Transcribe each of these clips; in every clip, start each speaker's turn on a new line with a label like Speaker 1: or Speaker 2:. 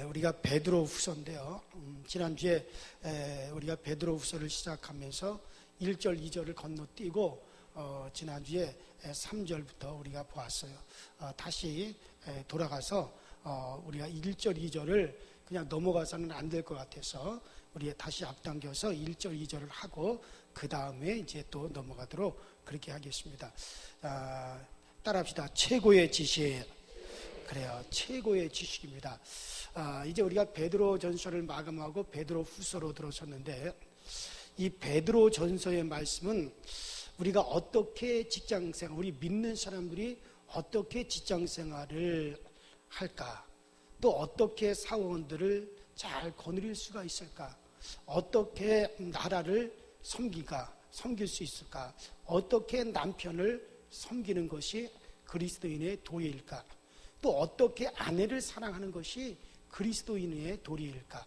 Speaker 1: 우리가 베드로 후서인데요. 지난주에 우리가 베드로 후서를 시작하면서 1절, 2절을 건너뛰고 지난주에 3절부터 우리가 보았어요. 다시 돌아가서 우리가 1절, 2절을 그냥 넘어가서는 안 될 것 같아서 우리 다시 앞당겨서 1절, 2절을 하고 그 다음에 이제 또 넘어가도록 그렇게 하겠습니다. 따라합시다. 최고의 지식. 그래요. 최고의 지식입니다. 이제 우리가 베드로 전서를 마감하고 베드로 후서로 들어섰는데, 이 베드로 전서의 말씀은 우리가 어떻게 직장생활, 우리 믿는 사람들이 어떻게 직장생활을 할까, 또 어떻게 사원들을 잘 거느릴 수가 있을까, 어떻게 나라를 섬길 수 있을까, 어떻게 남편을 섬기는 것이 그리스도인의 도리일까, 또 어떻게 아내를 사랑하는 것이 그리스도인의 도리일까,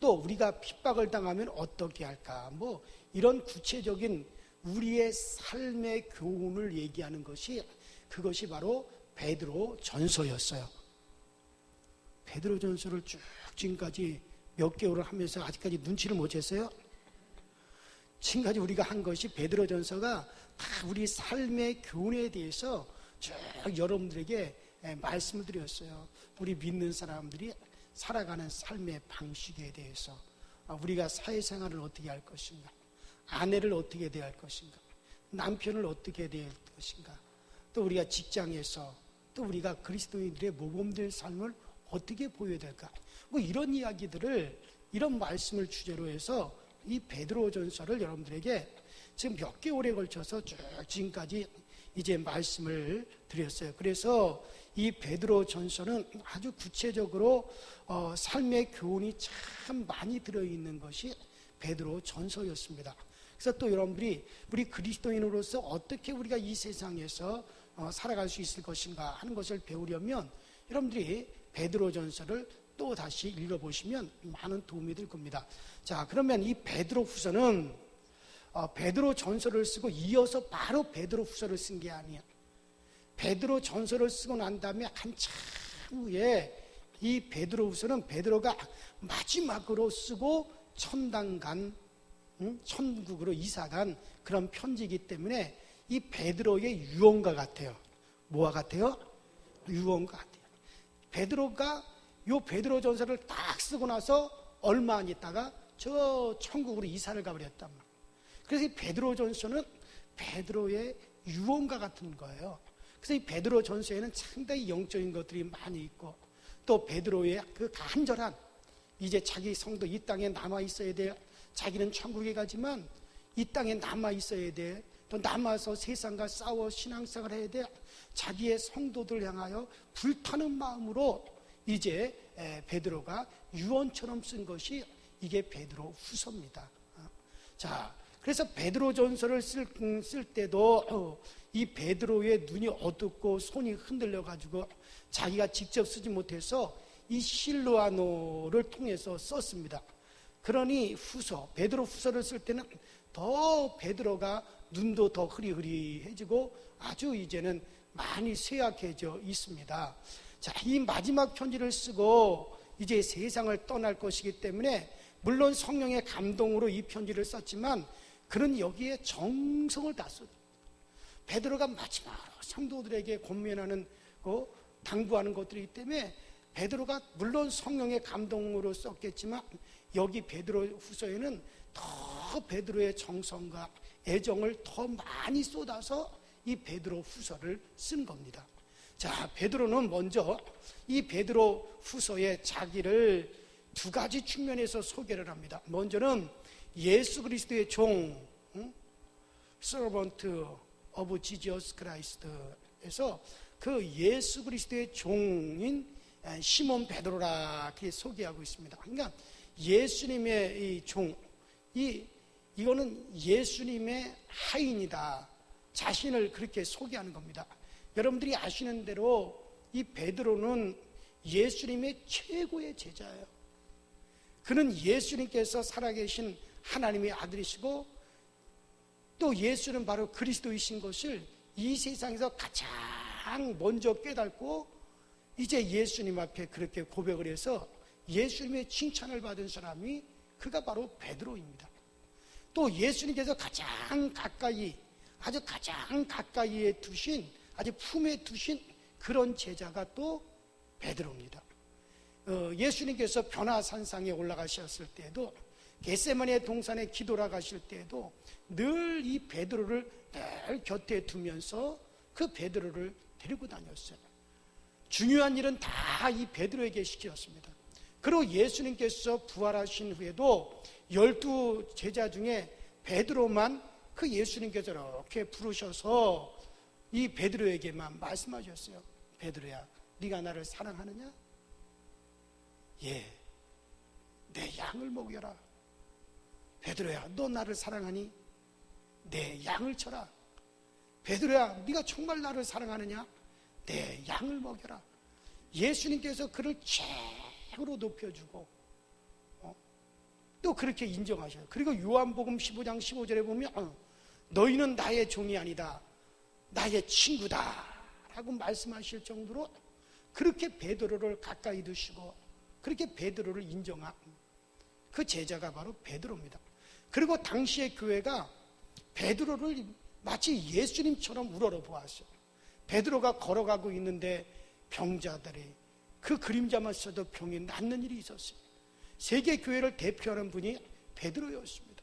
Speaker 1: 또 우리가 핍박을 당하면 어떻게 할까, 뭐 이런 구체적인 우리의 삶의 교훈을 얘기하는 것이, 그것이 바로 베드로 전서였어요. 베드로 전서를 쭉 지금까지 몇 개월을 하면서 아직까지 눈치를 못 챘어요. 지금까지 우리가 한 것이 베드로 전서가 다 우리 삶의 교훈에 대해서 쭉 여러분들에게 말씀을 드렸어요. 우리 믿는 사람들이 살아가는 삶의 방식에 대해서, 우리가 사회생활을 어떻게 할 것인가, 아내를 어떻게 대할 것인가, 남편을 어떻게 대할 것인가, 또 우리가 직장에서 또 우리가 그리스도인들의 모범된 삶을 어떻게 보여야 될까, 뭐 이런 이야기들을, 이런 말씀을 주제로 해서 이 베드로 전서를 여러분들에게 지금 몇 개월에 걸쳐서 쭉 지금까지 이제 말씀을 드렸어요. 그래서 이 베드로 전서는 아주 구체적으로 삶의 교훈이 참 많이 들어있는 것이 베드로 전서였습니다. 그래서 또 여러분들이 우리 그리스도인으로서 어떻게 우리가 이 세상에서 살아갈 수 있을 것인가 하는 것을 배우려면 여러분들이 베드로 전서를 또 다시 읽어보시면 많은 도움이 될 겁니다. 자, 그러면 이 베드로 후서는 베드로 전서를 쓰고 이어서 바로 베드로 후서를 쓴 게 아니야. 베드로 전서를 쓰고 난 다음에 한참 후에 이 베드로 후서는 베드로가 마지막으로 쓰고 천국으로 이사간 그런 편지이기 때문에 이 베드로의 유언과 같아요. 뭐와 같아요? 유언과 같아요. 베드로가 요 베드로 전서를 딱 쓰고 나서 얼마 안 있다가 저 천국으로 이사를 가버렸단 말이에요. 그래서 이 베드로 전서는 베드로의 유언과 같은 거예요. 그래서 이 베드로 전서에는 상당히 영적인 것들이 많이 있고, 또 베드로의 그 간절한, 이제 자기 성도 이 땅에 남아 있어야 돼. 자기는 천국에 가지만 이 땅에 남아 있어야 돼. 또 남아서 세상과 싸워 신앙생활 해야 돼. 자기의 성도들 향하여 불타는 마음으로 이제 베드로가 유언처럼 쓴 것이 이게 베드로 후서입니다. 자, 그래서 베드로 전서를 쓸 때도 이 베드로의 눈이 어둡고 손이 흔들려 가지고 자기가 직접 쓰지 못해서 이 실루아노를 통해서 썼습니다. 그러니 후서, 베드로 후서를 쓸 때는 더 베드로가 눈도 더 흐리흐리해지고 아주 이제는 많이 쇠약해져 있습니다. 자, 이 마지막 편지를 쓰고 이제 세상을 떠날 것이기 때문에 물론 성령의 감동으로 이 편지를 썼지만 그는 여기에 정성을 다 썼어요. 베드로가 마지막으로 성도들에게 권면하는 당부하는 것들이기 때문에 베드로가 물론 성령의 감동으로 썼겠지만 여기 베드로 후서에는 더 베드로의 정성과 애정을 더 많이 쏟아서 이 베드로 후서를 쓴 겁니다. 자, 베드로는 먼저 이 베드로 후서의 자기를 두 가지 측면에서 소개를 합니다. 먼저는 예수 그리스도의 종, servant of Jesus Christ에서 그 예수 그리스도의 종인 시몬 베드로라 그렇게 소개하고 있습니다. 그러니까 예수님의 이 종, 이거는 예수님의 하인이다. 자신을 그렇게 소개하는 겁니다. 여러분들이 아시는 대로 이 베드로는 예수님의 최고의 제자예요. 그는 예수님께서 살아계신 하나님의 아들이시고 또 예수는 바로 그리스도이신 것을 이 세상에서 가장 먼저 깨닫고 이제 예수님 앞에 그렇게 고백을 해서 예수님의 칭찬을 받은 사람이 그가 바로 베드로입니다. 또 예수님께서 가장 가까이, 아주 가장 가까이에 두신, 아주 품에 두신 그런 제자가 또 베드로입니다. 예수님께서 변화산상에 올라가셨을 때도, 겟세마네 동산에 기도라 가실 때도 늘 이 베드로를 늘 곁에 두면서 그 베드로를 데리고 다녔어요. 중요한 일은 다 이 베드로에게 시켰습니다. 그리고 예수님께서 부활하신 후에도 12 제자 중에 베드로만 그 예수님께서 이렇게 부르셔서 이 베드로에게만 말씀하셨어요. 베드로야, 네가 나를 사랑하느냐? 예, 내 양을 먹여라. 베드로야, 너 나를 사랑하니? 내 양을 쳐라. 베드로야, 네가 정말 나를 사랑하느냐? 내 양을 먹여라. 예수님께서 그를 최고로 높여주고 또 그렇게 인정하셔요. 그리고 요한복음 15장 15절에 보면 너희는 나의 종이 아니다, 나의 친구다 라고 말씀하실 정도로 그렇게 베드로를 가까이 두시고 그렇게 베드로를 인정한 그 제자가 바로 베드로입니다. 그리고 당시의 교회가 베드로를 마치 예수님처럼 우러러 보았어요. 베드로가 걸어가고 있는데 병자들이 그 그림자만 써도 병이 낫는 일이 있었어요. 세계 교회를 대표하는 분이 베드로였습니다.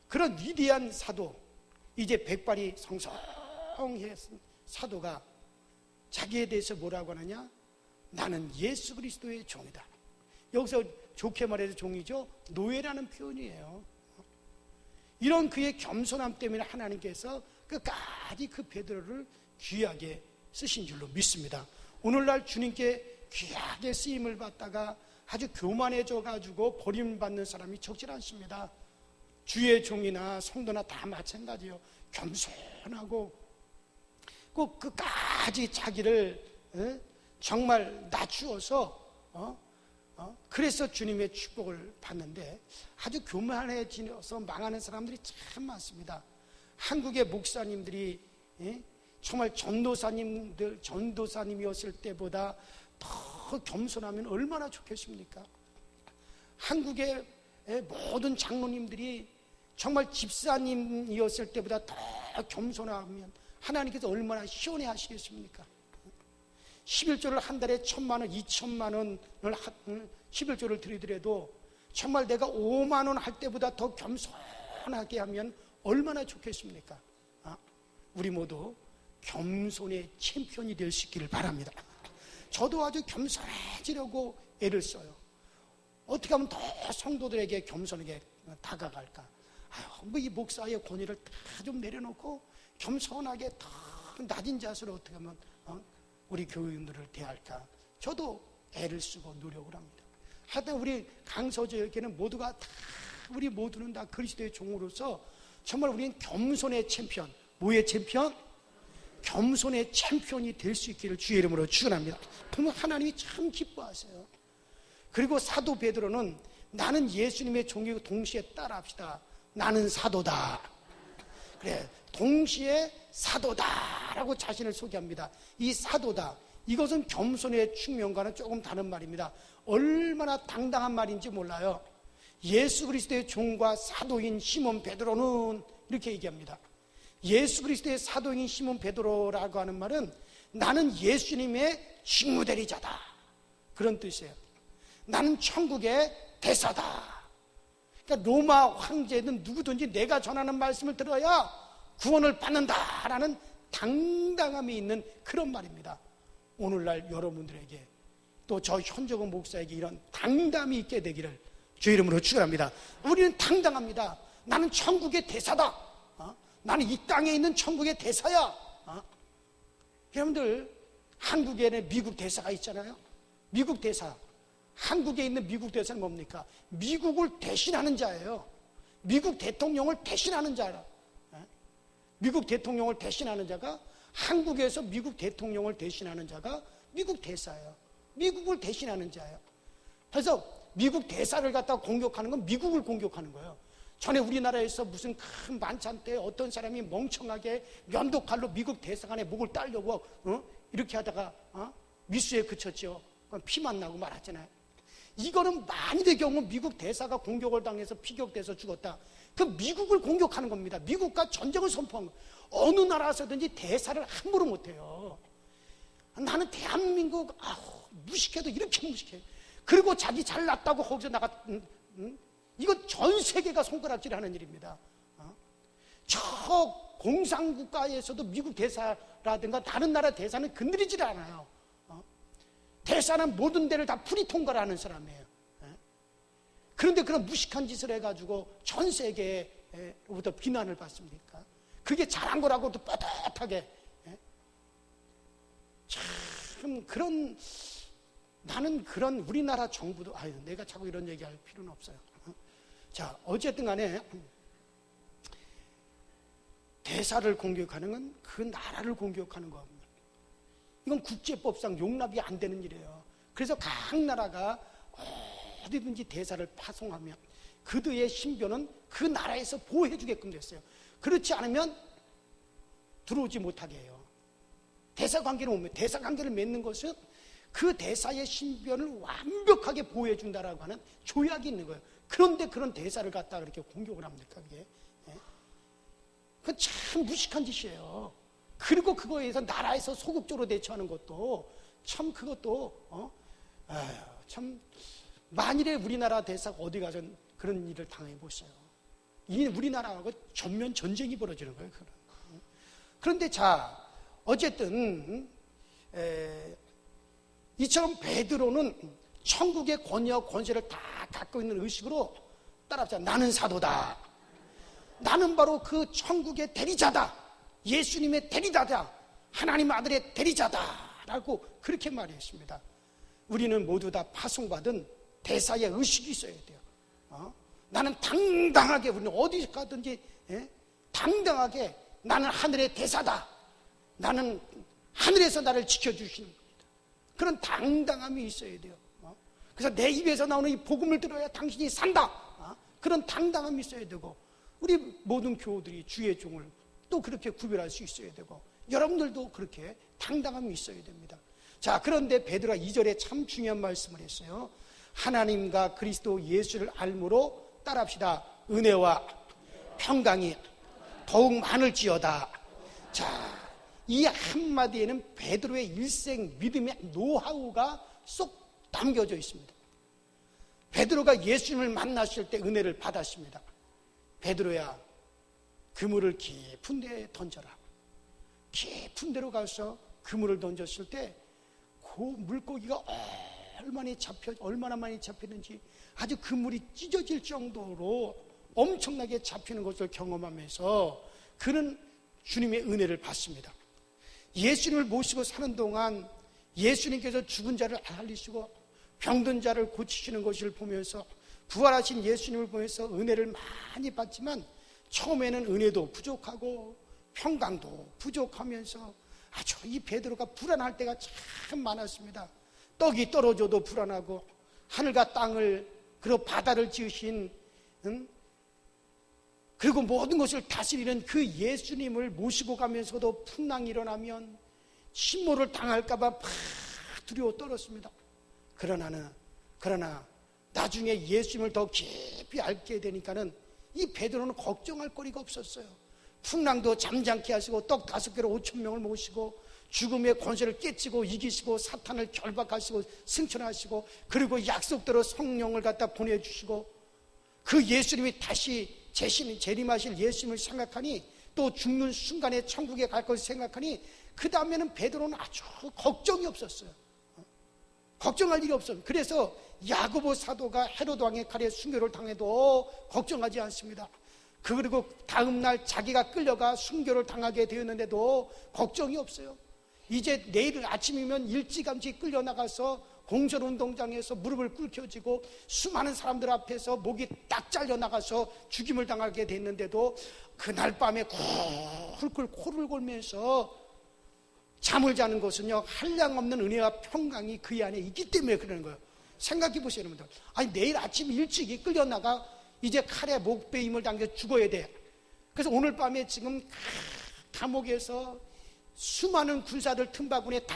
Speaker 1: 그런 위대한 사도, 이제 백발이 성성해 사도가 자기에 대해서 뭐라고 하느냐? 나는 예수 그리스도의 종이다. 여기서 좋게 말해서 종이죠, 노예라는 표현이에요. 이런 그의 겸손함 때문에 하나님께서 끝까지 그 베드로를 귀하게 쓰신 줄로 믿습니다. 오늘날 주님께 귀하게 쓰임을 받다가 아주 교만해져 가지고 버림받는 사람이 적지 않습니다. 주의 종이나 성도나 다 마찬가지예요. 겸손하고 꼭 끝까지 자기를 정말 낮추어서 그래서 주님의 축복을 받는데 아주 교만해지어서 망하는 사람들이 참 많습니다. 한국의 목사님들이 정말 전도사님이었을 때보다 더 겸손하면 얼마나 좋겠습니까? 한국의 모든 장로님들이 정말 집사님이었을 때보다 더 겸손하면 하나님께서 얼마나 시원해 하시겠습니까? 11조를 한 달에 1,000만 원, 2,000만 원을 11조를 드리더라도 정말 내가 5만 원 할 때보다 더 겸손하게 하면 얼마나 좋겠습니까? 우리 모두 겸손의 챔피언이 될 수 있기를 바랍니다. 저도 아주 겸손해지려고 애를 써요. 어떻게 하면 더 성도들에게 겸손하게 다가갈까? 뭐 이 목사의 권위를 다 좀 내려놓고 겸손하게 더 낮은 자세로 어떻게 하면 우리 교인들을 대할까? 저도 애를 쓰고 노력을 합니다. 하여튼 우리 강서지역에는 모두가 다, 우리 모두는 다 그리스도의 종으로서 정말 우리는 겸손의 챔피언, 뭐의 챔피언? 겸손의 챔피언이 될 수 있기를 주의 이름으로 축원합니다. 그러면 하나님이 참 기뻐하세요. 그리고 사도 베드로는 나는 예수님의 종이고 동시에 따라합시다. 나는 사도다. 그래, 동시에 사도다라고 자신을 소개합니다. 이 사도다, 이것은 겸손의 측면과는 조금 다른 말입니다. 얼마나 당당한 말인지 몰라요. 예수 그리스도의 종과 사도인 시몬 베드로는 이렇게 얘기합니다. 예수 그리스도의 사도인 시몬 베드로라고 하는 말은 나는 예수님의 직무대리자다, 그런 뜻이에요. 나는 천국의 대사다. 그러니까 로마 황제든 누구든지 내가 전하는 말씀을 들어야 구원을 받는다라는 당당함이 있는 그런 말입니다. 오늘날 여러분들에게 또 저 현정은 목사에게 이런 당담이 있게 되기를 주의 이름으로 축원합니다. 우리는 당당합니다. 나는 천국의 대사다. 나는 이 땅에 있는 천국의 대사야. 여러분들, 한국에는 미국 대사가 있잖아요. 미국 대사, 한국에 있는 미국 대사는 뭡니까? 미국을 대신하는 자예요. 미국 대통령을 대신하는 자라. 미국 대통령을 대신하는 자가, 한국에서 미국 대통령을 대신하는 자가 미국 대사예요. 미국을 대신하는 자예요. 그래서 미국 대사를 갖다가 공격하는 건 미국을 공격하는 거예요. 전에 우리나라에서 무슨 큰 만찬 때 어떤 사람이 멍청하게 면도칼로 미국 대사관의 목을 따려고 이렇게 하다가 미수에 그쳤죠. 피만 나고 말았잖아요. 이거는 만일의 경우 미국 대사가 공격을 당해서 피격돼서 죽었다. 그 미국을 공격하는 겁니다. 미국과 전쟁을 선포한 거. 어느 나라에서든지 대사를 함부로 못해요. 나는 대한민국 무식해도 이렇게 무식해. 그리고 자기 잘났다고 거기서 이거 전 세계가 손가락질하는 일입니다. 저 공산국가에서도 미국 대사라든가 다른 나라 대사는 건드리질 않아요. 대사는 모든 데를 다 풀이 통과를 하는 사람이에요. 그런데 그런 무식한 짓을 해가지고 전 세계로부터 비난을 받습니까? 그게 잘한 거라고도 떳떳하게. 참 나는 그런 우리나라 정부도 내가 자꾸 이런 얘기할 필요는 없어요. 자, 어쨌든 간에 대사를 공격하는 건 그 나라를 공격하는 겁니다. 이건 국제법상 용납이 안 되는 일이에요. 그래서 각 나라가 어디든지 대사를 파송하면 그들의 신변은 그 나라에서 보호해 주게끔 됐어요. 그렇지 않으면 들어오지 못하게 해요. 대사 관계를 오면 대사 관계를 맺는 것은 그 대사의 신변을 완벽하게 보호해 준다라고 하는 조약이 있는 거예요. 그런데 그런 대사를 갖다가 그렇게 공격을 합니까? 그게 그건 참 무식한 짓이에요. 그리고 그거에 의해서 나라에서 소극적으로 대처하는 것도 참 그것도 참 만일에 우리나라 대사가 어디 가서 그런 일을 당해 보세요. 이 우리나라하고 전면 전쟁이 벌어지는 거예요. 그런데 자, 어쨌든 이처럼 베드로는 천국의 권위와 권세를 다 갖고 있는 의식으로 따라합시다. 나는 사도다. 나는 바로 그 천국의 대리자다. 예수님의 대리자다. 하나님 아들의 대리자다. 라고 그렇게 말했습니다. 우리는 모두 다 파송받은 대사의 의식이 있어야 돼요. 나는 당당하게, 우리는 어디 가든지 당당하게 나는 하늘의 대사다. 나는 하늘에서 나를 지켜주시는 겁니다. 그런 당당함이 있어야 돼요. 그래서 내 입에서 나오는 이 복음을 들어야 당신이 산다. 그런 당당함이 있어야 되고, 우리 모든 교우들이 주의 종을 또 그렇게 구별할 수 있어야 되고, 여러분들도 그렇게 당당함이 있어야 됩니다. 자, 그런데 베드로가 2절에 참 중요한 말씀을 했어요. 하나님과 그리스도 예수를 알므로 따라합시다. 은혜와 평강이 더욱 많을지어다. 자, 이 한마디에는 베드로의 일생 믿음의 노하우가 쏙 담겨져 있습니다. 베드로가 예수님을 만났을 때 은혜를 받았습니다. 베드로야, 그물을 깊은 데에 던져라. 깊은 데로 가서 그물을 던졌을 때 그 물고기가 얼마나 많이 잡혔는지, 아주 그물이 찢어질 정도로 엄청나게 잡히는 것을 경험하면서 그는 주님의 은혜를 받습니다. 예수님을 모시고 사는 동안 예수님께서 죽은 자를 살리시고 병든 자를 고치시는 것을 보면서, 부활하신 예수님을 보면서 은혜를 많이 받지만 처음에는 은혜도 부족하고 평강도 부족하면서 아주 이 베드로가 불안할 때가 참 많았습니다. 떡이 떨어져도 불안하고, 하늘과 땅을 그리고 바다를 지으신 그리고 모든 것을 다스리는 그 예수님을 모시고 가면서도 풍랑이 일어나면 침몰을 당할까 봐 두려워 떨었습니다. 그러나 나중에 예수님을 더 깊이 알게 되니까는 이 베드로는 걱정할 거리가 없었어요. 풍랑도 잠잠케 하시고 떡 5개로 5,000명을 모시고 죽음의 권세를 깨치고 이기시고 사탄을 결박하시고 승천하시고, 그리고 약속대로 성령을 갖다 보내주시고, 그 예수님이 다시 재림하실 예수님을 생각하니, 또 죽는 순간에 천국에 갈 것을 생각하니, 그 다음에는 베드로는 아주 걱정이 없었어요. 걱정할 일이 없어요. 그래서 야고보 사도가 헤로드 왕의 칼에 순교를 당해도 걱정하지 않습니다. 그리고 다음날 자기가 끌려가 순교를 당하게 되었는데도 걱정이 없어요. 이제 내일 아침이면 일찌감치 끌려나가서 공설운동장에서 무릎을 꿇혀지고 수많은 사람들 앞에서 목이 딱 잘려나가서 죽임을 당하게 됐는데도 그날 밤에 쿨쿨 코를 골면서 잠을 자는 것은요, 한량없는 은혜와 평강이 그 안에 있기 때문에 그러는 거예요. 생각해 보세요, 여러분들. 아니, 내일 아침 일찍이 끌려나가 이제 칼에 목베임을 당겨 죽어야 돼. 그래서 오늘 밤에 지금 감옥에서 수많은 군사들 틈바구니에 다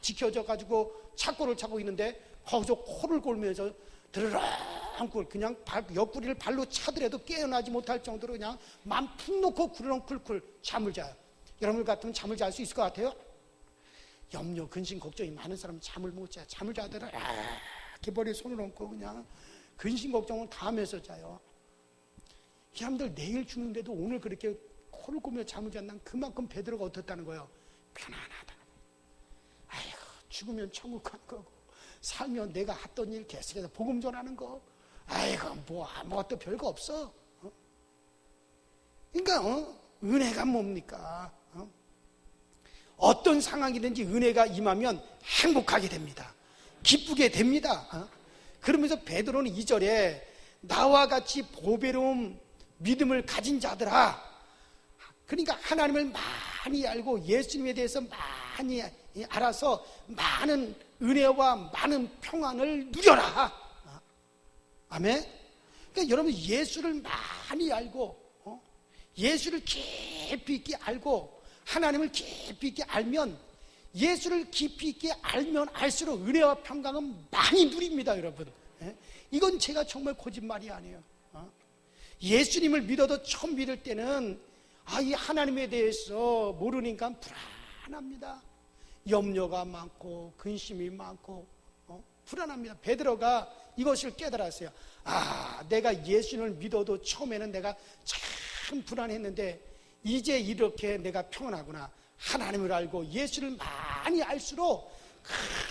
Speaker 1: 지켜져 가지고 착고를 차고 있는데 거기서 코를 골면서 드르렁 그냥 옆구리를 발로 차더라도 깨어나지 못할 정도로 그냥 맘 푹 놓고 구르렁 쿨쿨 잠을 자요. 여러분 같으면 잠을 잘 수 있을 것 같아요? 염려, 근심, 걱정이 많은 사람은 잠을 못 자요. 잠을 자더라 이렇게 머리에 손을 얹고 그냥 근심 걱정은 다 하면서 자요. 이 사람들 내일 죽는데도 오늘 그렇게 코를 고며 잠을 잔다면 그만큼 베드로가 어떻다는 거예요? 편안하다는 거예요. 아이고, 죽으면 천국 가는 거고 살면 내가 했던 일 계속해서 복음 전하는 거, 아이고 뭐 아무것도 별거 없어. 그러니까 은혜가 뭡니까? 어떤 상황이든지 은혜가 임하면 행복하게 됩니다. 기쁘게 됩니다. 그러면서 베드로는 2절에 나와 같이 보배로운 믿음을 가진 자들아, 그러니까 하나님을 많이 알고 예수님에 대해서 많이 알아서 많은 은혜와 많은 평안을 누려라. 아멘. 그러니까 여러분 예수를 많이 알고 예수를 깊이 있게 알고 하나님을 깊이 있게 알면, 예수를 깊이 있게 알면 알수록 은혜와 평강은 많이 누립니다. 여러분, 이건 제가 정말 거짓말이 아니에요. 예수님을 믿어도 처음 믿을 때는 이 하나님에 대해서 모르니까 불안합니다. 염려가 많고 근심이 많고 불안합니다. 베드로가 이것을 깨달았어요. 내가 예수님을 믿어도 처음에는 내가 참 불안했는데 이제 이렇게 내가 평안하구나. 하나님을 알고 예수를 많이 알수록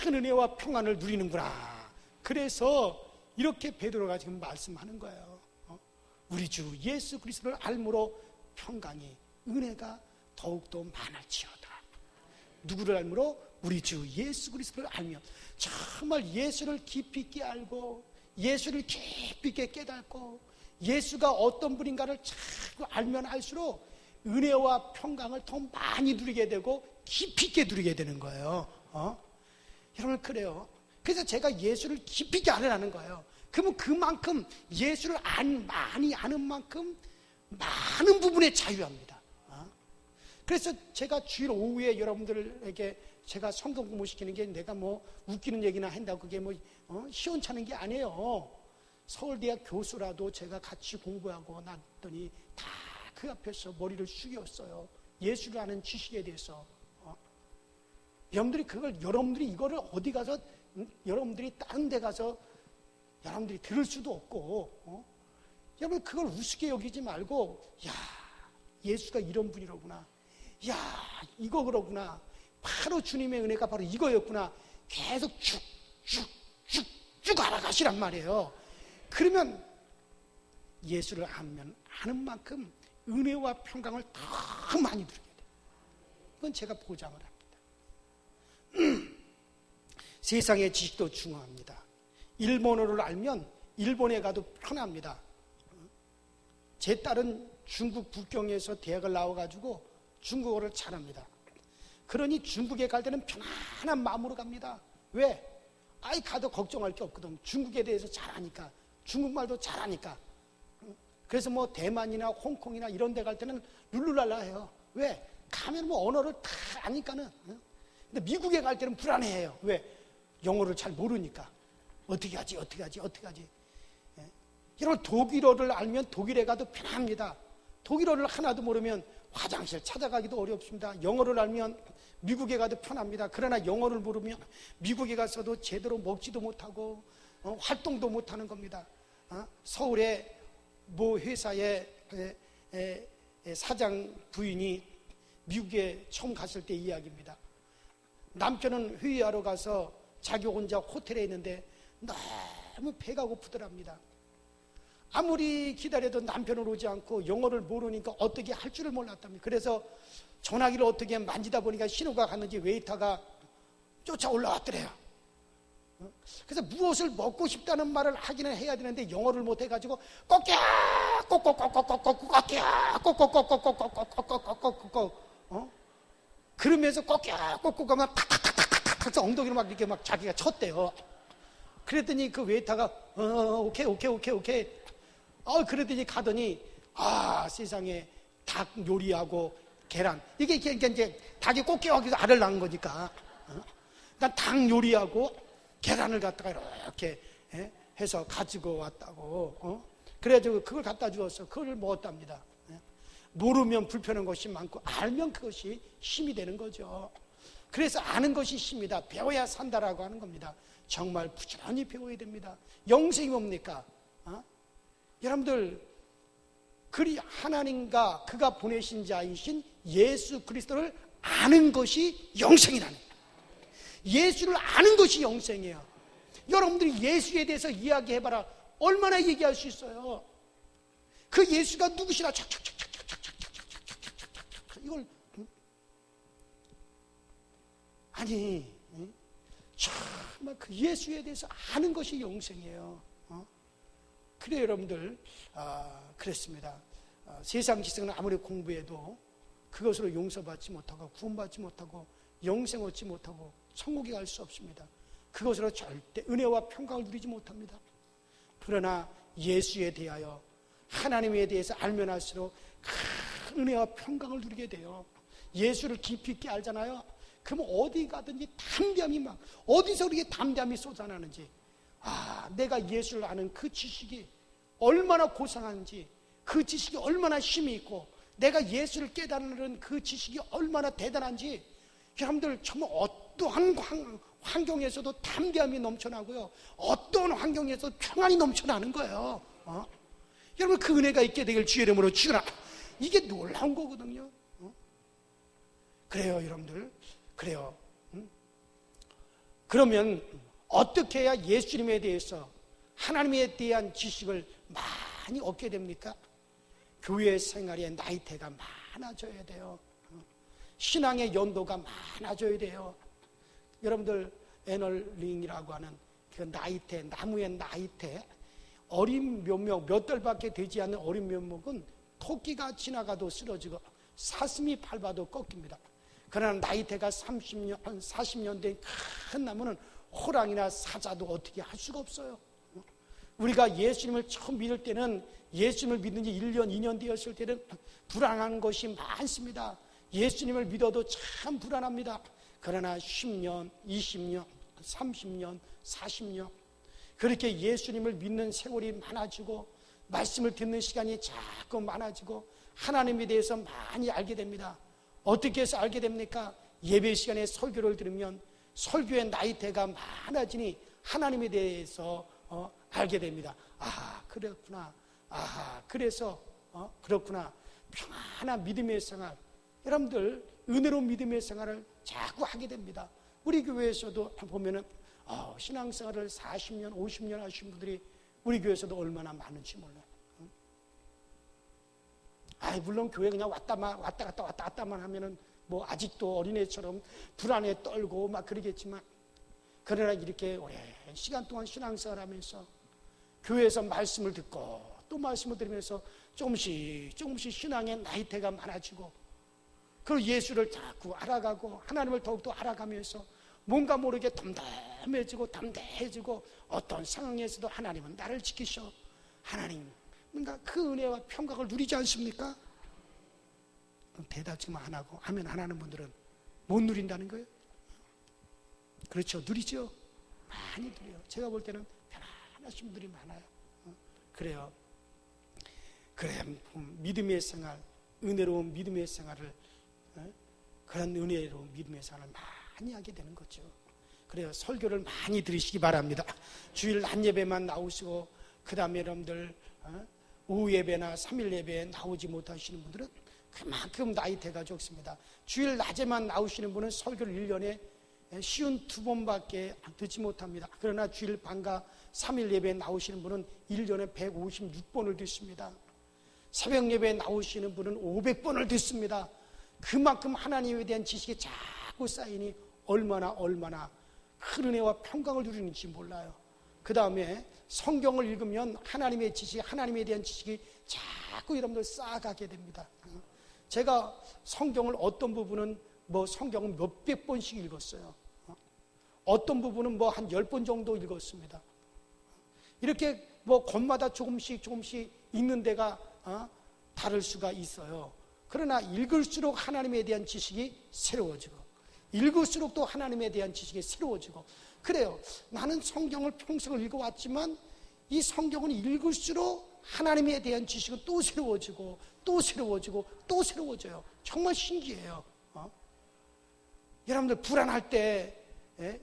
Speaker 1: 큰 은혜와 평안을 누리는구나. 그래서 이렇게 베드로가 지금 말씀하는 거예요. 우리 주 예수 그리스도를 알므로 평강이, 은혜가 더욱더 많을지어다. 누구를 알므로? 우리 주 예수 그리스도를 알면. 정말 예수를 깊이 있게 알고 예수를 깊이 있게 깨닫고 예수가 어떤 분인가를 자꾸 알면 알수록 은혜와 평강을 더 많이 누리게 되고 깊이 있게 누리게 되는 거예요. 여러분, 그래요. 그래서 제가 예수를 깊이 있게 알으라는 거예요. 그러면 그만큼 예수를 많이 아는 만큼 많은 부분에 자유합니다. 그래서 제가 주일 오후에 여러분들에게 제가 성경 공부시키는 게 내가 뭐 웃기는 얘기나 한다고 그게 뭐 시원찮은 게 아니에요. 서울대학 교수라도 제가 같이 공부하고 났더니 다 그 앞에서 머리를 숙였어요. 예수를 아는 지식에 대해서. 여러분들이 이거를 어디 가서, 여러분들이 다른 데 가서 여러분들이 들을 수도 없고, 여러분 그걸 우습게 여기지 말고, 예수가 이런 분이로구나. 이거 그러구나. 바로 주님의 은혜가 바로 이거였구나. 계속 쭉 알아가시란 말이에요. 그러면 예수를 아는 만큼 은혜와 평강을 더 많이 누리게 돼요. 그건 제가 보장을 합니다. 세상의 지식도 중요합니다. 일본어를 알면 일본에 가도 편합니다. 제 딸은 중국 북경에서 대학을 나와가지고 중국어를 잘합니다. 그러니 중국에 갈 때는 편안한 마음으로 갑니다. 왜? 가도 걱정할 게 없거든. 중국에 대해서 잘 아니까. 중국말도 잘 아니까. 그래서 뭐 대만이나 홍콩이나 이런 데 갈 때는 룰루랄라 해요. 왜? 가면 뭐 언어를 다 아니까는. 근데 미국에 갈 때는 불안해해요. 왜? 영어를 잘 모르니까. 어떻게 하지? 여러분, 독일어를 알면 독일에 가도 편합니다. 독일어를 하나도 모르면 화장실 찾아가기도 어렵습니다. 영어를 알면 미국에 가도 편합니다. 그러나 영어를 모르면 미국에 가서도 제대로 먹지도 못하고 활동도 못하는 겁니다. 서울에 모 회사의 사장 부인이 미국에 처음 갔을 때 이야기입니다. 남편은 회의하러 가서 자기 혼자 호텔에 있는데 너무 배가 고프더랍니다. 아무리 기다려도 남편은 오지 않고 영어를 모르니까 어떻게 할 줄을 몰랐답니다. 그래서 전화기를 어떻게 만지다 보니까 신호가 갔는지 웨이터가 쫓아 올라왔더래요. 그래서 무엇을 먹고 싶다는 말을 하기는 해야 되는데 영어를 못해가지고 꼬끼야 꼬꼬꼬꼬꼬꼬꼬끼야 꼬꼬꼬꼬꼬꼬꼬꼬꼬꼬꼬 그러면서 꼬끼야 꼬꼬꼬면 탁탁탁탁탁탁 엉덩이로 막 이렇게 막 자기가 쳤대요. 그랬더니 그 웨이터가 오케이 그러더니 가더니 세상에 닭 요리하고 계란 이게 이제 닭이 꽃게 하기서 알을 낳은 거니까 난 닭 요리하고 계란을 갖다가 이렇게 해서 가지고 왔다고. 그래가지고 그걸 갖다 주었어. 그걸 먹었답니다. 모르면 불편한 것이 많고 알면 그것이 힘이 되는 거죠. 그래서 아는 것이 힘이다. 배워야 산다라고 하는 겁니다. 정말 부지런히 배워야 됩니다. 영생이 뭡니까? 여러분들, 그리 하나님과 그가 보내신 자이신 예수 그리스도를 아는 것이 영생이라는 거예요. 예수를 아는 것이 영생이에요. 여러분들이 예수에 대해서 이야기해봐라. 얼마나 얘기할 수 있어요? 그 예수가 누구시라 이걸 아니 정말 그 예수에 대해서 아는 것이 영생이에요. 그래요, 여러분들. 그랬습니다. 세상 지식은 아무리 공부해도 그것으로 용서받지 못하고 구원받지 못하고 영생 얻지 못하고 천국에 갈 수 없습니다. 그것으로 절대 은혜와 평강을 누리지 못합니다. 그러나 예수에 대하여 하나님에 대해서 알면 알수록 큰 은혜와 평강을 누리게 돼요. 예수를 깊이 있게 알잖아요. 그러면 어디 가든지 담대함이 막, 어디서 그렇게 담대함이 쏟아나는지, 내가 예수를 아는 그 지식이 얼마나 고상한지, 그 지식이 얼마나 힘이 있고, 내가 예수를 깨달는 그 지식이 얼마나 대단한지, 여러분들 정말 어떠한 환경에서도 담대함이 넘쳐나고요, 어떤 환경에서도 평안이 넘쳐나는 거예요. 여러분, 그 은혜가 있게 되길 주의 이름으로 주라. 이게 놀라운 거거든요. 그래요, 여러분들. 그래요. 그러면 어떻게 해야 예수님에 대해서, 하나님에 대한 지식을 많이 얻게 됩니까? 교회 생활의 나이테가 많아져야 돼요. 신앙의 연도가 많아져야 돼요. 여러분들, 애널링이라고 하는 그 나이테, 나무의 나이테, 어린 묘목, 몇 달밖에 되지 않는 어린 묘목은 토끼가 지나가도 쓰러지고 사슴이 밟아도 꺾입니다. 그러나 나이테가 30년, 40년 된 큰 나무는 호랑이나 사자도 어떻게 할 수가 없어요. 우리가 예수님을 처음 믿을 때는, 예수님을 믿는 지 1년, 2년 되었을 때는 불안한 것이 많습니다. 예수님을 믿어도 참 불안합니다. 그러나 10년, 20년, 30년, 40년 그렇게 예수님을 믿는 세월이 많아지고 말씀을 듣는 시간이 자꾸 많아지고 하나님에 대해서 많이 알게 됩니다. 어떻게 해서 알게 됩니까? 예배 시간에 설교를 들으면 설교의 나이대가 많아지니 하나님에 대해서 알게 됩니다. 그렇구나. 그래서 그렇구나. 평안한 믿음의 생활, 여러분들 은혜로운 믿음의 생활을 자꾸 하게 됩니다. 우리 교회에서도 보면은 신앙생활을 40년, 50년 하신 분들이 우리 교회에서도 얼마나 많은지 몰라요. 물론 교회 그냥 왔다 갔다만 하면은 뭐 아직도 어린애처럼 불안에 떨고 막 그러겠지만, 그러나 이렇게 오랜 시간 동안 신앙생활 하면서 교회에서 말씀을 듣고 또 말씀을 들으면서 조금씩 신앙의 나이대가 많아지고, 그리고 예수를 자꾸 알아가고 하나님을 더욱더 알아가면서 뭔가 모르게 담대해지고 어떤 상황에서도 하나님은 나를 지키셔. 하나님, 뭔가 그 은혜와 평강을 누리지 않습니까? 대답 지금 안 하고 하면 안 하는 분들은 못 누린다는 거예요. 그렇죠, 누리죠. 많이 누려요. 제가 볼 때는 편안하신 분들이 많아요. 그래요. 그래, 믿음의 생활, 은혜로운 믿음의 생활을, 그런 은혜로운 믿음의 생활을 많이 하게 되는 거죠. 그래요. 설교를 많이 들으시기 바랍니다. 주일 낮 예배만 나오시고 그 다음에 여러분들 오후 예배나 3일 예배에 나오지 못하시는 분들은 그만큼 나이대가 적습니다. 주일 낮에만 나오시는 분은 설교를 1년에 쉬운 2번밖에 듣지 못합니다. 그러나 주일 밤과 3일 예배에 나오시는 분은 1년에 156번을 듣습니다. 새벽 예배에 나오시는 분은 500번을 듣습니다. 그만큼 하나님에 대한 지식이 자꾸 쌓이니 얼마나 큰 은혜와 평강을 누리는지 몰라요. 그 다음에 성경을 읽으면 하나님의 지식, 하나님에 대한 지식이 자꾸 여러분들 쌓아가게 됩니다. 제가 성경을 어떤 부분은 성경을 몇백 번씩 읽었어요. 어떤 부분은 한 10번 정도 읽었습니다. 이렇게 권마다 조금씩 읽는 데가 다를 수가 있어요. 그러나 읽을수록 하나님에 대한 지식이 새로워지고, 읽을수록 또 하나님에 대한 지식이 새로워지고, 그래요. 나는 성경을 평생을 읽어왔지만 이 성경은 읽을수록 하나님에 대한 지식은 또 새로워지고 또 새로워지고 또 새로워져요. 정말 신기해요. 여러분들 불안할 때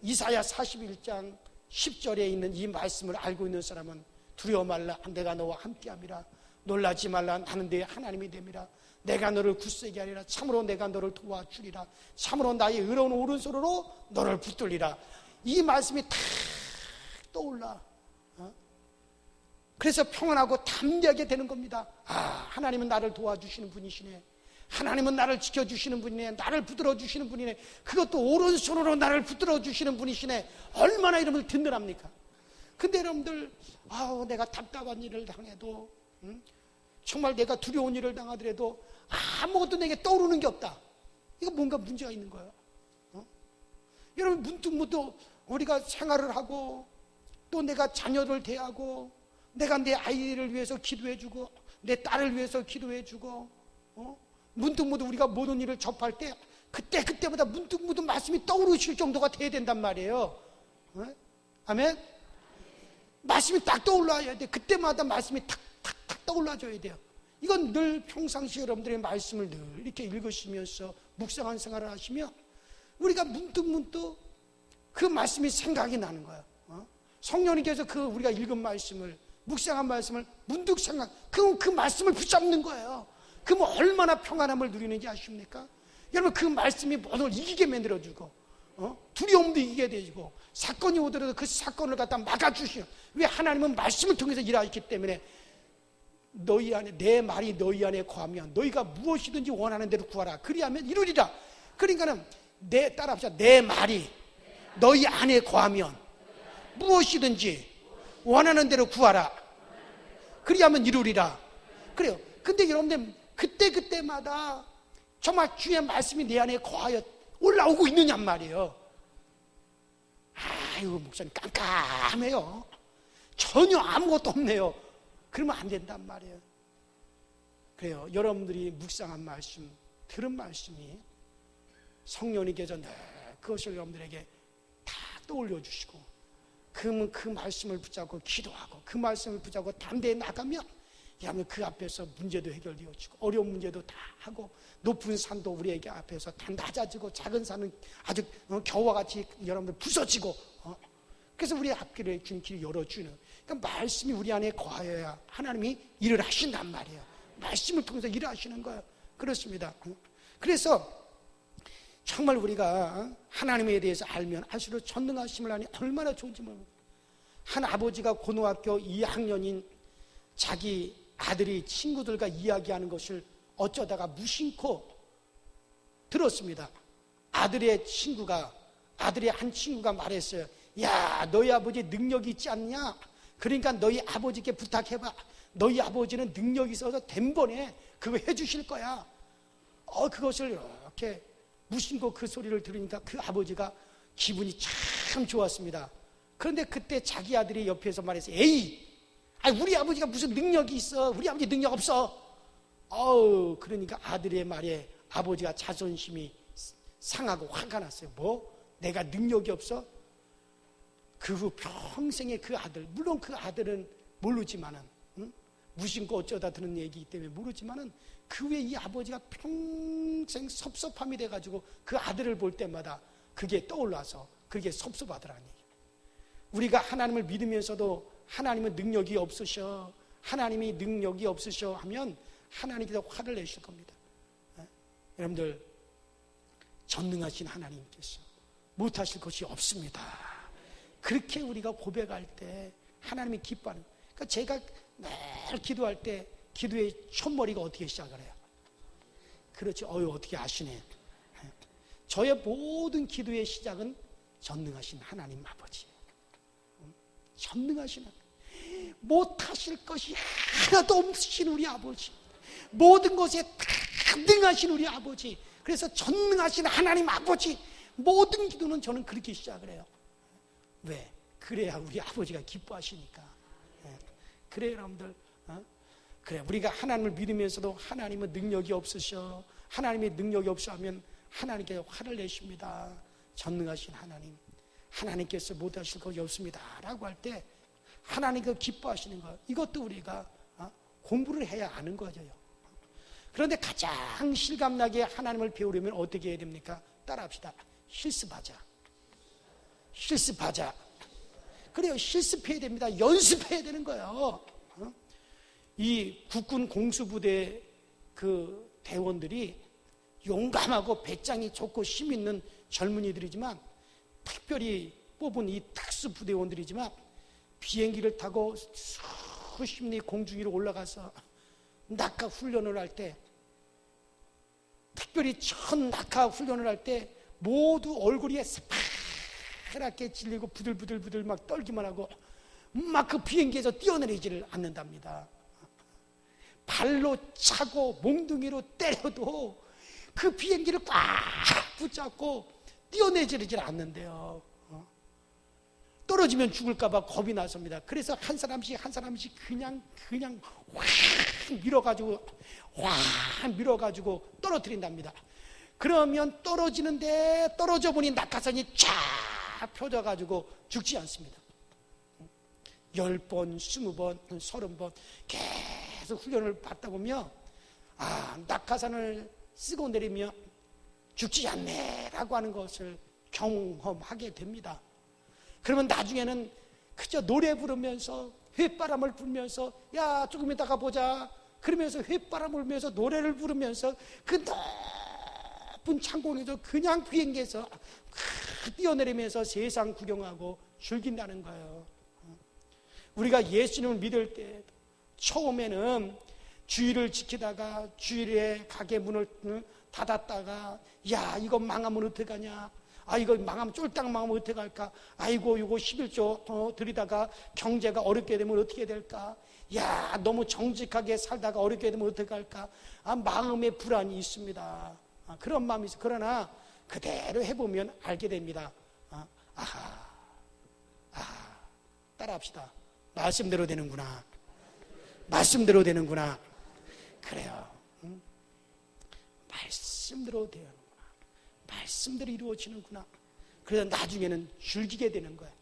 Speaker 1: 이사야 41장 10절에 있는 이 말씀을 알고 있는 사람은 두려워 말라, 내가 너와 함께함이라. 놀라지 말라, 나는 네 하나님이 됨이라. 내가 너를 굳세게 하리라. 참으로 내가 너를 도와주리라. 참으로 나의 의로운 오른손으로 너를 붙들리라. 이 말씀이 탁 떠올라. 그래서 평안하고 담대하게 되는 겁니다. 하나님은 나를 도와주시는 분이시네. 하나님은 나를 지켜주시는 분이네. 나를 붙들어주시는 분이네. 그것도 오른손으로 나를 붙들어주시는 분이시네. 얼마나 여러분들 든든합니까? 근데 여러분들 내가 답답한 일을 당해도 정말 내가 두려운 일을 당하더라도 아무것도 내게 떠오르는 게 없다. 이거 뭔가 문제가 있는 거예요. 여러분 문득 우리가 생활을 하고 또 내가 자녀를 대하고 내가 내 아이를 위해서 기도해주고 내 딸을 위해서 기도해주고 문득 우리가 모든 일을 접할 때 그때마다 문득 말씀이 떠오르실 정도가 돼야 된단 말이에요. 아멘? 말씀이 딱 떠올라야 돼. 그때마다 말씀이 탁탁탁 떠올라줘야 돼요. 이건 늘 평상시 여러분들의 말씀을 늘 이렇게 읽으시면서 묵상한 생활을 하시면 우리가 문득 그 말씀이 생각이 나는 거야. 성령님께서 그 우리가 읽은 말씀을 묵상한 말씀을 문득 그 말씀을 붙잡는 거예요. 그럼 얼마나 평안함을 누리는지 아십니까? 여러분 그 말씀이 모든 걸 이기게 만들어주고 두려움도 이기게 되고 사건이 오더라도 그 사건을 갖다 막아주시오. 왜? 하나님은 말씀을 통해서 일하셨기 때문에 너희 안에 내 말이 너희 안에 거하면 너희가 무엇이든지 원하는 대로 구하라. 그리하면 이루리라. 그러니까는 따라합시다. 내 말이 너희 안에 거하면 무엇이든지 원하는 대로 구하라. 그리하면 이루리라. 그래요. 근데 여러분들 그때마다 정말 주의 말씀이 내 안에 거하여 올라오고 있느냔 말이에요. 아이고 목사님 깜깜해요. 전혀 아무것도 없네요. 그러면 안 된단 말이에요. 그래요. 여러분들이 묵상한 말씀, 들은 말씀이 성령님께서 그것을 여러분들에게 다 떠올려 주시고 그러면 그 말씀을 붙잡고 기도하고 그 말씀을 붙잡고 담대히 나가면 여러분 그 앞에서 문제도 해결되어지고 어려운 문제도 다 하고 높은 산도 우리에게 앞에서 다 낮아지고 작은 산은 아주 겨와 같이 여러분들 부서지고 그래서 우리 앞길을 주님 길을 열어주는 그러니까 말씀이 우리 안에 거하여야 하나님이 일을 하신단 말이에요. 말씀을 통해서 일을 하시는 거예요. 그렇습니다. 그래서 정말 우리가 하나님에 대해서 알면 알수록 전능하심을 아니 얼마나 좋은지 모릅니다. 한 아버지가 고등학교 2학년인 자기 아들이 친구들과 이야기하는 것을 어쩌다가 무심코 들었습니다. 아들의 한 친구가 말했어요. 야, 너희 아버지 능력이 있지 않냐? 그러니까 너희 아버지께 부탁해봐. 너희 아버지는 능력이 있어서 된번에 그거 해주실 거야. 그것을 이렇게 무심코 그 소리를 들으니까 그 아버지가 기분이 참 좋았습니다. 그런데 그때 자기 아들이 옆에서 말했어요. 에이, 우리 아버지가 무슨 능력이 있어? 우리 아버지 능력 없어. 그러니까 아들의 말에 아버지가 자존심이 상하고 화가 났어요. 뭐? 내가 능력이 없어? 그 후 평생에 그 아들, 물론 그 아들은 모르지만은, 무심코 어쩌다 들은 얘기이기 때문에 모르지만은 그 후에 이 아버지가 평생 섭섭함이 돼가지고 그 아들을 볼 때마다 그게 떠올라서 그게 섭섭하더라는 얘기예요. 우리가 하나님을 믿으면서도 하나님은 능력이 없으셔. 하나님이 능력이 없으셔 하면 하나님께서 화를 내실 겁니다. 여러분들 전능하신 하나님께서 못하실 것이 없습니다. 그렇게 우리가 고백할 때 하나님이 기뻐하는. 그러니까 제가 매일 기도할 때 기도의 첫머리가 어떻게 시작을 해요? 그렇지. 어떻게 아시네. 저의 모든 기도의 시작은 전능하신 하나님 아버지. 전능하신 하나님. 못하실 것이 하나도 없으신 우리 아버지. 모든 것에 다 능하신 우리 아버지. 그래서 전능하신 하나님 아버지. 모든 기도는 저는 그렇게 시작을 해요. 왜? 그래야 우리 아버지가 기뻐하시니까. 그래 여러분들. 그래 우리가 하나님을 믿으면서도 하나님은 능력이 없으셔. 하나님의 능력이 없어 하면 하나님께 화를 내십니다. 전능하신 하나님. 하나님께서 못하실 것이 없습니다 라고 할 때 하나님께서 기뻐하시는 것, 이것도 우리가 공부를 해야 아는 거죠. 그런데 가장 실감나게 하나님을 배우려면 어떻게 해야 됩니까? 따라합시다. 실습하자. 그래요. 실습해야 됩니다. 연습해야 되는 거예요. 이 국군 공수부대 그 대원들이 용감하고 배짱이 좋고 힘 있는 젊은이들이지만, 특별히 뽑은 이 특수부대원들이지만, 비행기를 타고 수십 리 공중 위로 올라가서 낙하 훈련을 할 때, 특별히 첫 낙하 훈련을 할 때 모두 얼굴이 새파랗게 질리고 부들부들 막 떨기만 하고 막 그 비행기에서 뛰어내리지를 않는답니다. 발로 차고 몽둥이로 때려도 그 비행기를 꽉 붙잡고 뛰어내리질 않는데요. 떨어지면 죽을까봐 겁이 나섭니다. 그래서 한 사람씩 그냥 확 밀어가지고 떨어뜨린답니다. 그러면 떨어지는데 떨어져 보니 낙하산이 쫙 펴져가지고 죽지 않습니다. 10번, 20번, 30번 계속 훈련을 받다 보면 낙하산을 쓰고 내리면 죽지 않네 라고 하는 것을 경험하게 됩니다. 그러면 나중에는 그저 노래 부르면서 휘바람을 불면서 야 조금 이따가 보자 그러면서 휘바람을 불면서 노래를 부르면서 그 높은 창공에서 그냥 비행기에서 뛰어내리면서 세상 구경하고 즐긴다는 거예요. 우리가 예수님을 믿을 때 처음에는 주일을 지키다가 주일에 가게 문을 닫았다가 야 이거 망하면 어떡하냐, 이거 망하면 쫄딱 망하면 어떻게 할까, 아이고 이거 11조 드리다가 경제가 어렵게 되면 어떻게 될까, 야 너무 정직하게 살다가 어렵게 되면 어떻게 할까, 마음의 불안이 있습니다. 그런 마음이 있어요. 그러나 그대로 해보면 알게 됩니다. 따라합시다. 말씀대로 되는구나. 그래요. 말씀대로 되는구나. 말씀대로 이루어지는구나. 그래서 나중에는 즐기게 되는 거예요.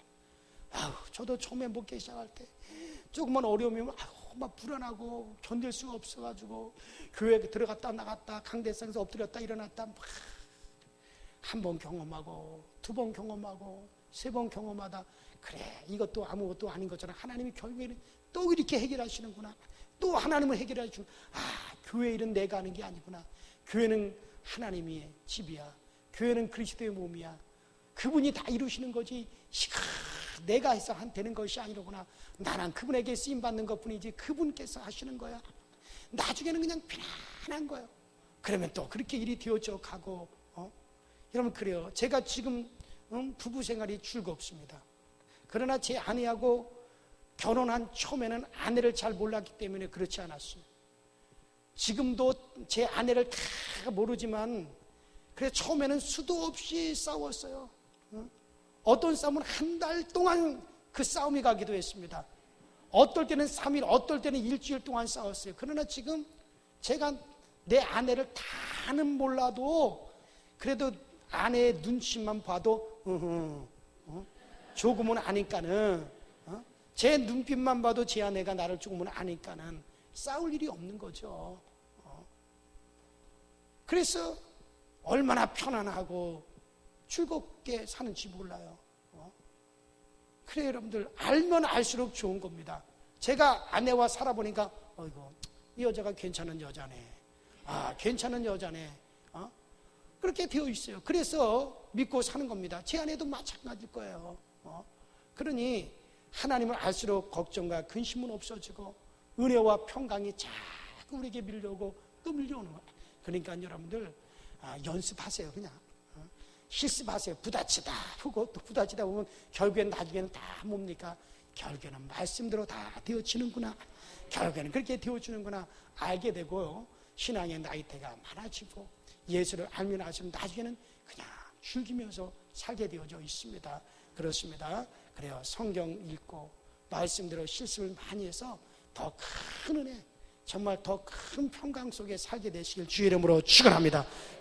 Speaker 1: 저도 처음에 목회 시작할 때 조금만 어려우면 막 불안하고 견딜 수가 없어가지고 교회 들어갔다 나갔다 강대상에서 엎드렸다 일어났다 한 번 경험하고 2번 경험하고 3번 경험하다 그래 이것도 아무것도 아닌 것처럼 하나님이 결국에는 또 이렇게 해결하시는구나. 또 하나님을 해결해 주시는, 교회 일은 내가 하는 게 아니구나. 교회는 하나님의 집이야. 교회는 그리스도의 몸이야. 그분이 다 이루시는 거지 내가 해서 되는 것이 아니로구나. 나는 그분에게 쓰임받는 것뿐이지 그분께서 하시는 거야. 나중에는 그냥 편안한 거예요. 그러면 또 그렇게 일이 되어져 가고 여러분 그래요. 제가 지금 부부 생활이 즐겁습니다. 그러나 제 아내하고 결혼한 처음에는 아내를 잘 몰랐기 때문에 그렇지 않았어요. 지금도 제 아내를 다 모르지만 그래 처음에는 수도 없이 싸웠어요. 어떤 싸움은 한 달 동안 그 싸움이 가기도 했습니다. 어떨 때는 3일, 어떨 때는 일주일 동안 싸웠어요. 그러나 지금 제가 내 아내를 다는 몰라도 그래도 아내의 눈치만 봐도 조금은 아니까는 제 눈빛만 봐도 제 아내가 나를 조금은 아니까는 싸울 일이 없는 거죠. 그래서 얼마나 편안하고 즐겁게 사는지 몰라요. 그래 여러분들 알면 알수록 좋은 겁니다. 제가 아내와 살아보니까 이 여자가 괜찮은 여자네. 괜찮은 여자네. 그렇게 되어 있어요. 그래서 믿고 사는 겁니다. 제 아내도 마찬가지일 거예요. 그러니 하나님을 알수록 걱정과 근심은 없어지고 은혜와 평강이 자꾸 우리에게 밀려오고 또 밀려오는 거예요. 그러니까 여러분들 연습하세요. 그냥 실습하세요. 부딪히다 보고 또 부딪히다 보면 결국엔 나중에는 다 뭡니까? 결국에는 말씀대로 다 되어지는구나. 결국에는 그렇게 되어지는구나 알게 되고요. 신앙의 나이대가 많아지고 예수를 알면 알수록 나중에는 그냥 즐기면서 살게 되어져 있습니다. 그렇습니다. 그래요. 성경 읽고 말씀대로 실습을 많이 해서 더 큰 은혜, 정말 더 큰 평강 속에 살게 되시길 주의 이름으로 축원합니다.